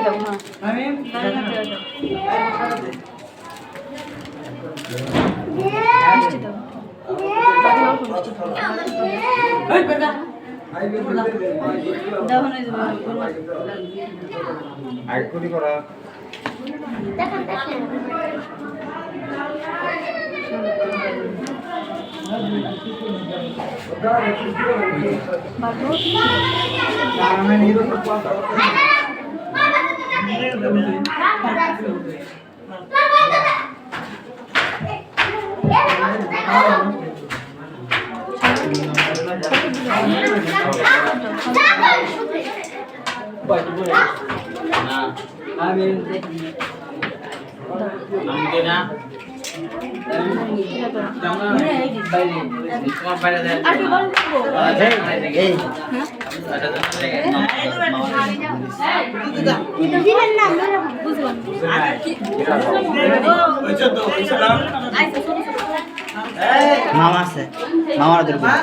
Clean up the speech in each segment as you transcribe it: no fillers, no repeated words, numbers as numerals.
দাও হ্যাঁ মিষ্টি দাও দাও না আই কোটি করা দেখেন মামা আছে মামার দরকার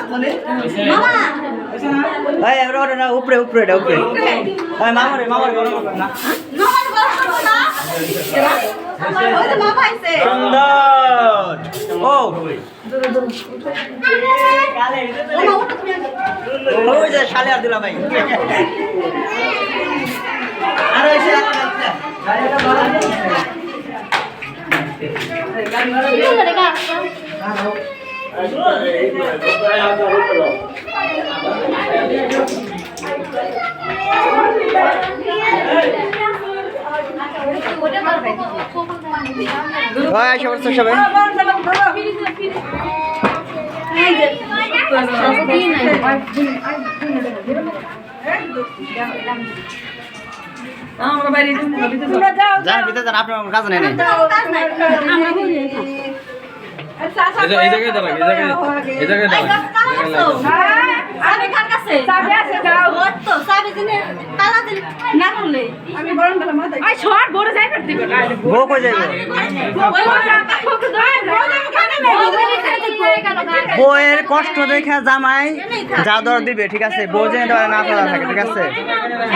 মামা এই ওরে না উপরে উপরে এটা উপরে এই মামারে গরম করবে না মামা গরম করো না ওই তো মামা আইছে সুন্দর ও মামা ওটা তুমি আগে ওই যে শালে আর দিলা ভাই আরে এসে গাড়িটা ভাড়া আমরা বাইরে যান ভিতরে যান আপনার কাজ নেই কাজ নাই আমরা বলি এই জায়গায় দাঁড়া এই জায়গায় দাঁড়া আমি কার কাছে চাবি আছে দাও তো চাবি দিনে তালা দিন না খুলে আমি গরম দিলাম মাথায় আই শর্ট বড় যাই করতে দিবে বউ কই যাইবো বউয়ের কষ্ট দেখে জামাই যা দর দিবে ঠিক আছে বউ যেন ধরে না ফেলা থাকে ঠিক আছে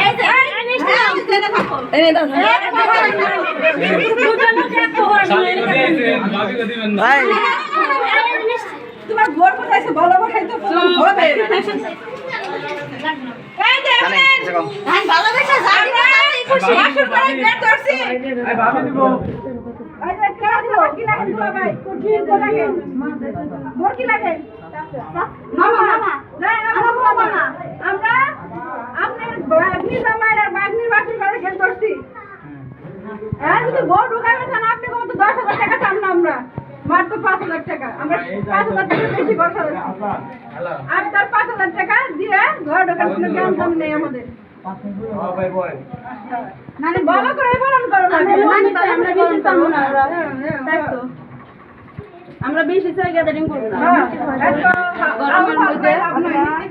এই যে এই থাকো এই দাও ভাই তোমার বোর কোথায় আছে বলো বসাই তো হবে এই যে জানেন এরকম আমি ভালোবাসা জানি না তাই খুশি বাসর করে বের করছি এই ভাবি দিব এই যে কেন দিল কি লাগে দুলা ভাই কি লাগে মোর কি লাগে মামা মামা না না মামা আমরা আপনার বাগনি জামাই আর বাগনির বাসর করে গেল করছি হ্যাঁ যদি বড় ঢুকাবে না আপনি কত 10,000 টাকা চান না আমরা মাত্র 5,000 টাকা আমরা 5,000 টাকা বেশি খরচা আর তার 5,000 টাকা দিয়ে ঘর ঢোকার কোনো জ্ঞান দাম নেই আমাদের ভাই বয় মানে বলো করে বলন করো না আমরা বেশি পাবো না তাই তো আমরা বেশি চাই গ্যাদারিং করব না গরমের মধ্যে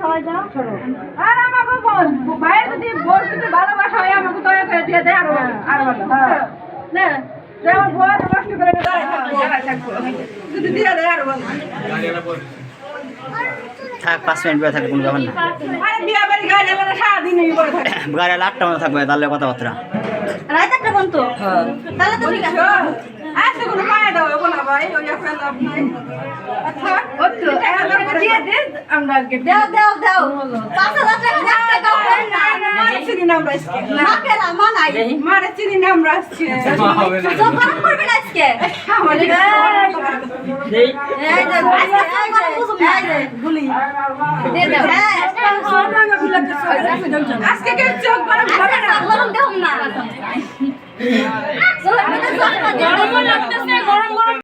খাওয়া যাও আর আমাকে বল ভাই যদি বোর কিছু ভালোবাসা হয় আমাকে দয়া করে দিয়ে দেয় আরো ভালো হ্যাঁ না যেমন বড় কষ্ট করে দাঁড়ায় থাকবো যদি দিয়ে দেয় আরো ভালো থাক 5 মিনিট বসে থাকে কোনো ব্যাপার না আরে বিয়া বাড়ি গাড়ি আমরা সারাদিনই বড় থাকে গাড়ি 8টা মতো থাকবে তাহলে কথাবার্তা রাত একটা বন্ধ তাহলে তো ঠিক আছে আজকে কোনো পায়ে দাও বলা ভাই ওই একটা লাভ নাই আচ্ছা ওতো দিয়ে দে আমরা দাও দাও দাও 5,000 টাকা রাখতে দাও না মারে চিনি না আমরা আজকে না পেলা মানাই মারে চিনি না আমরা আজকে হবে না তো গরম করবে না আজকে আমাদের এই যে এই যে গুলি দে দাও হ্যাঁ আজকে কেউ চোখ গরম হবে না গরম দেব না গরম লাগতেছে গরম গরম